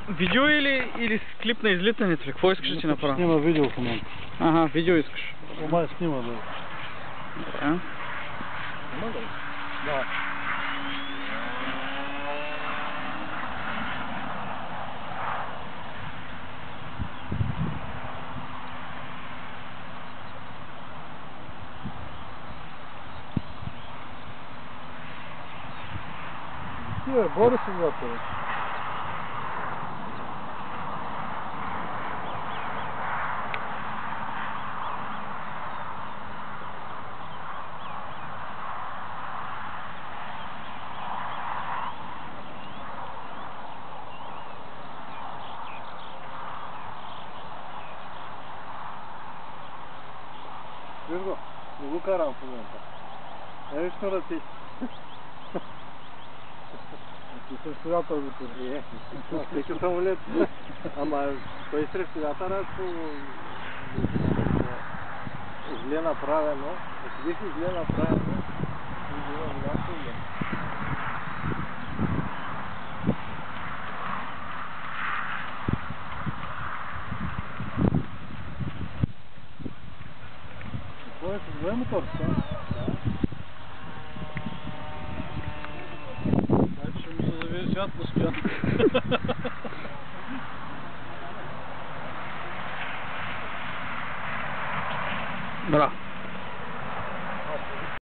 Видео или клип на излитането ли? Какво искаш да ти направя? Снима видео в момента. Ага, видео искаш. Май снима, да. Добре. Има ли? Да. Бори се вътре. Вирго, не го карам в момента. Виж на ръци. Ти съм стоятел го тук. Всеки самолет. Ама той срещу вятъра зле направено. Ако беше зле направено, има голям проблем. Какво е с голям мотор? Ще му се завие свят постоянно. Браво.